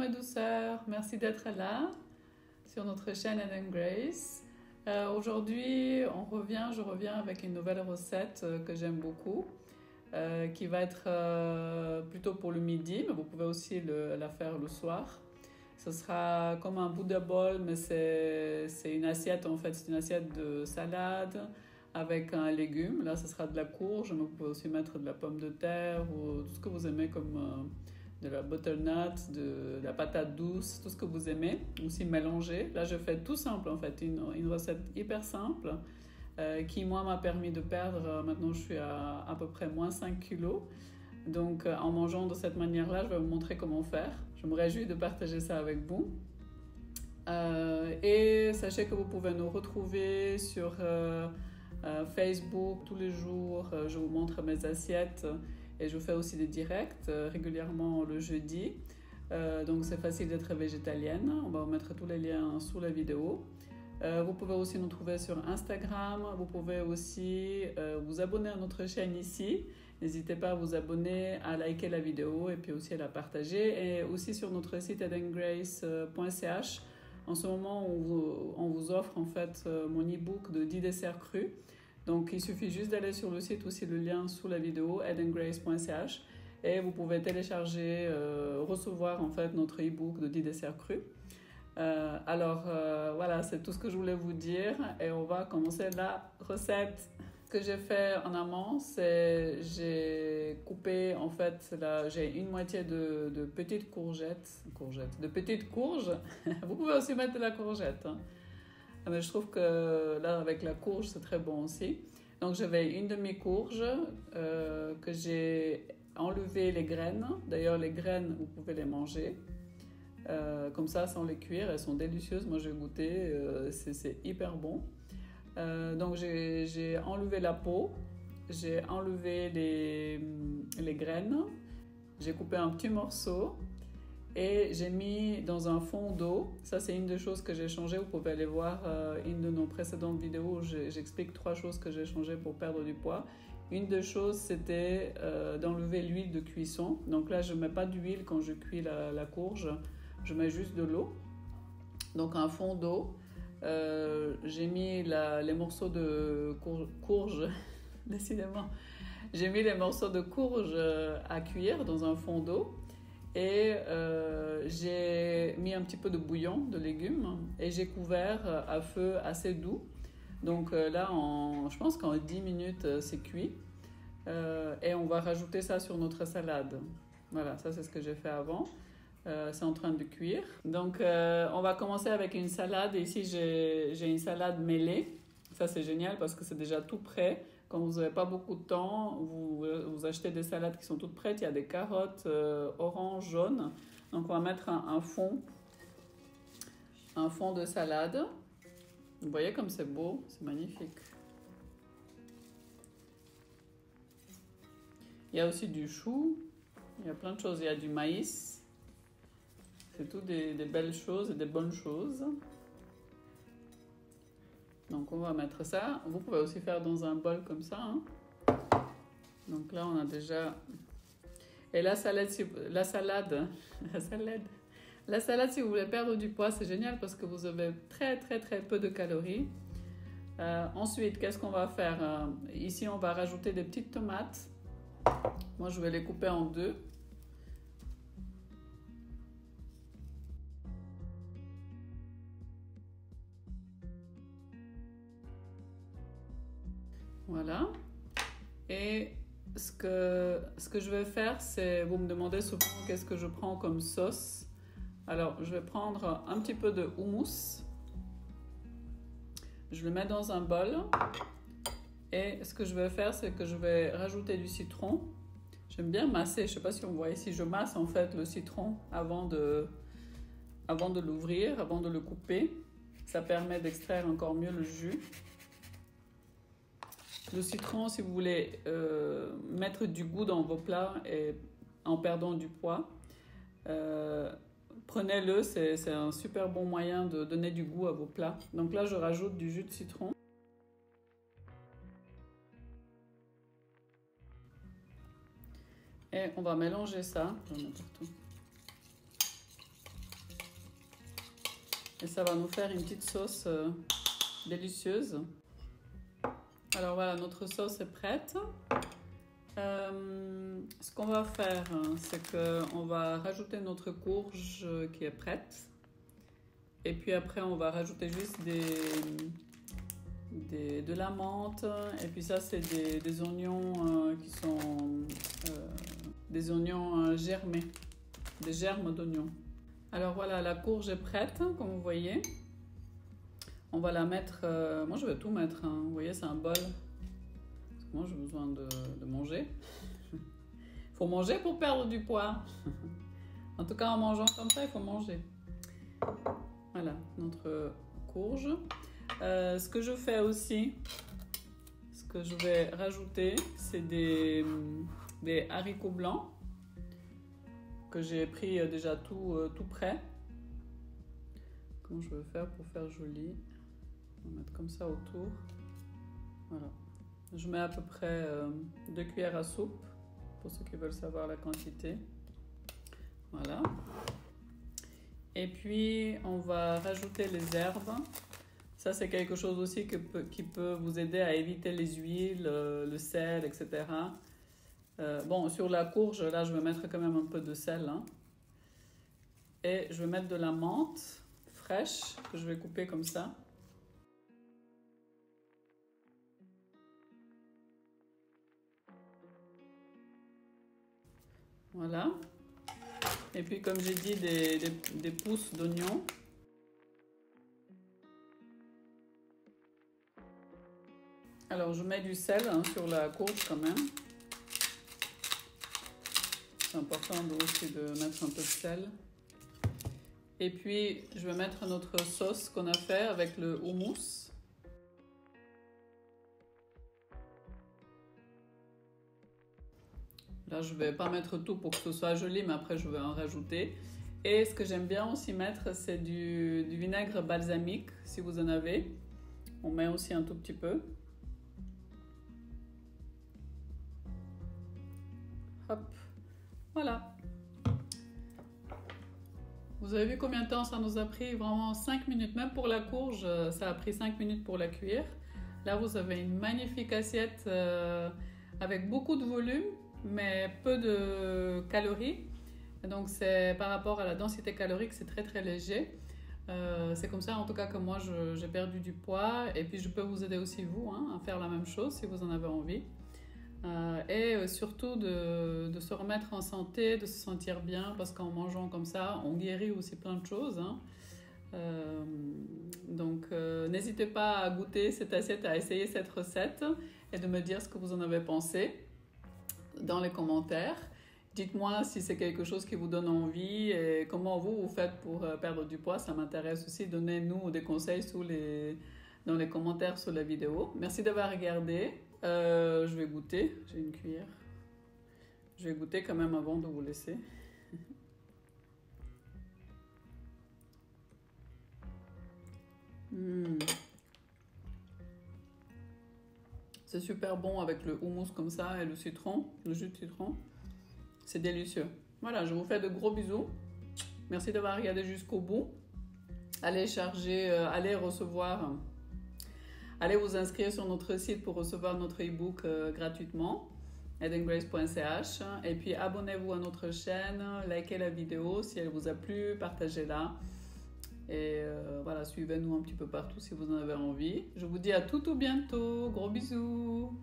mes douceurs, merci d'être là sur notre chaîne Eden Grace. Aujourd'hui, je reviens avec une nouvelle recette que j'aime beaucoup, qui va être plutôt pour le midi, mais vous pouvez aussi la faire le soir. Ce sera comme un Buddha bowl, mais c'est une assiette en fait, c'est une assiette de salade avec un légume. Là, ce sera de la courge, mais vous pouvez aussi mettre de la pomme de terre ou tout ce que vous aimez comme de la butternut, de la patate douce, tout ce que vous aimez. Aussi mélanger. Là, je fais tout simple en fait, une recette hyper simple qui, moi, m'a permis de perdre, maintenant je suis à peu près moins 5 kilos. Donc, en mangeant de cette manière-là, je vais vous montrer comment faire. Je me réjouis de partager ça avec vous. Et sachez que vous pouvez nous retrouver sur Facebook tous les jours. Je vous montre mes assiettes et je fais aussi des directs régulièrement le jeudi. Donc, c'est facile d'être végétalienne. On va vous mettre tous les liens sous la vidéo. Vous pouvez aussi nous trouver sur Instagram. Vous pouvez aussi vous abonner à notre chaîne ici. N'hésitez pas à vous abonner, à liker la vidéo et puis aussi à la partager. Et aussi sur notre site edengrace.ch. En ce moment, on vous offre en fait mon e-book de 10 desserts crus. Donc, il suffit juste d'aller sur le site, aussi le lien sous la vidéo, edengrace.ch. Et vous pouvez télécharger, recevoir en fait notre e-book de 10 desserts crus. Voilà, c'est tout ce que je voulais vous dire et on va commencer la recette. Ce que j'ai fait en amont, c'est j'ai coupé en fait, là j'ai une moitié de petites de petites courges. Vous pouvez aussi mettre de la courgette, hein. Mais je trouve que là avec la courge c'est très bon aussi. Donc j'avais une demi-courge que j'ai enlevé les graines. D'ailleurs les graines vous pouvez les manger. Comme ça sans les cuire, elles sont délicieuses. Moi j'ai goûté, c'est hyper bon. Donc j'ai enlevé la peau, j'ai enlevé les graines, j'ai coupé un petit morceau et j'ai mis dans un fond d'eau. Ça c'est une des choses que j'ai changé. Vous pouvez aller voir une de nos précédentes vidéos où j'explique 3 choses que j'ai changées pour perdre du poids. Une des choses c'était d'enlever l'huile de cuisson. Donc là je ne mets pas d'huile quand je cuis la courge. Je mets juste de l'eau, donc un fond d'eau. J'ai mis les morceaux de courge, décidément. J'ai mis les morceaux de courge à cuire dans un fond d'eau et j'ai mis un petit peu de bouillon de légumes et j'ai couvert à feu assez doux. Donc là, je pense qu'en 10 minutes, c'est cuit. Et on va rajouter ça sur notre salade. Voilà, ça c'est ce que j'ai fait avant. C'est en train de cuire. Donc, on va commencer avec une salade. Et ici, j'ai une salade mêlée. Ça, c'est génial parce que c'est déjà tout prêt. Quand vous n'avez pas beaucoup de temps, vous achetez des salades qui sont toutes prêtes. Il y a des carottes orange, jaune. Donc, on va mettre un fond de salade. Vous voyez comme c'est beau, c'est magnifique. Il y a aussi du chou. Il y a plein de choses. Il y a du maïs. C'est tout des belles choses et des bonnes choses. Donc on va mettre ça. Vous pouvez aussi faire dans un bol comme ça, hein. Donc là on a déjà... Et la salade, si vous voulez perdre du poids, c'est génial parce que vous avez très très très peu de calories. Ensuite, qu'est-ce qu'on va faire? Ici on va rajouter des petites tomates. Moi je vais les couper en 2. Voilà. Et ce que je vais faire, c'est, vous me demandez souvent qu'est-ce que je prends comme sauce. Alors, je vais prendre un petit peu de houmous. Je le mets dans un bol. Et ce que je vais faire, c'est que je vais rajouter du citron. J'aime bien masser. Je ne sais pas si on voit ici. Je masse en fait le citron avant de l'ouvrir, avant de le couper. Ça permet d'extraire encore mieux le jus. Le citron, si vous voulez mettre du goût dans vos plats et en perdant du poids, prenez-le, c'est un super bon moyen de donner du goût à vos plats. Donc là, je rajoute du jus de citron. Et on va mélanger ça. Je vais mettre tout. Et ça va nous faire une petite sauce délicieuse. Alors voilà, notre sauce est prête. Ce qu'on va faire, c'est qu'on va rajouter notre courge qui est prête. Et puis après, on va rajouter juste de la menthe. Et puis ça, c'est des oignons qui sont des oignons germés, des germes d'oignons. Alors voilà, la courge est prête, comme vous voyez. On va la mettre, moi je vais tout mettre, hein. Vous voyez, c'est un bol. Parce que moi j'ai besoin de manger. Il faut manger pour perdre du poids. En tout cas, en mangeant comme ça, il faut manger. Voilà, notre courge. Ce que je fais aussi, ce que je vais rajouter, c'est des haricots blancs que j'ai pris déjà tout prêt. Comment je vais faire pour faire joli? On va mettre comme ça autour. Voilà. Je mets à peu près 2 cuillères à soupe pour ceux qui veulent savoir la quantité. Voilà. Et puis on va rajouter les herbes. Ça c'est quelque chose aussi qui peut vous aider à éviter les huiles, le sel, etc. Bon, sur la courge, là je vais mettre quand même un peu de sel. Hein. Et je vais mettre de la menthe fraîche que je vais couper comme ça. Voilà. Et puis comme j'ai dit, des pousses d'oignons. Alors je mets du sel sur la courge quand même. C'est important aussi de mettre un peu de sel. Et puis je vais mettre notre sauce qu'on a fait avec le houmous. Là, je ne vais pas mettre tout pour que ce soit joli, mais après, je vais en rajouter. Et ce que j'aime bien aussi mettre, c'est du vinaigre balsamique, si vous en avez. On met aussi un tout petit peu. Hop, voilà. Vous avez vu combien de temps ça nous a pris? Vraiment 5 minutes. Même pour la courge, ça a pris 5 minutes pour la cuire. Là, vous avez une magnifique assiette avec beaucoup de volume, mais peu de calories. Donc c'est par rapport à la densité calorique, c'est très très léger. C'est comme ça en tout cas que moi j'ai perdu du poids, et puis je peux vous aider aussi vous à faire la même chose si vous en avez envie. Et surtout de se remettre en santé, de se sentir bien, parce qu'en mangeant comme ça, on guérit aussi plein de choses. Donc n'hésitez pas à goûter cette assiette, à essayer cette recette et de me dire ce que vous en avez pensé dans les commentaires. Dites-moi si c'est quelque chose qui vous donne envie et comment vous faites pour perdre du poids. Ça m'intéresse aussi. Donnez-nous des conseils dans les commentaires sous la vidéo. Merci d'avoir regardé. Je vais goûter. J'ai une cuillère. Je vais goûter quand même avant de vous laisser. C'est super bon avec le houmous comme ça et le citron, le jus de citron. C'est délicieux. Voilà, je vous fais de gros bisous. Merci d'avoir regardé jusqu'au bout. Allez allez recevoir, allez vous inscrire sur notre site pour recevoir notre e-book gratuitement, edengrace.ch. Et puis abonnez-vous à notre chaîne, likez la vidéo si elle vous a plu, partagez-la. Et voilà, suivez-nous un petit peu partout si vous en avez envie. Je vous dis à tout bientôt. Gros bisous.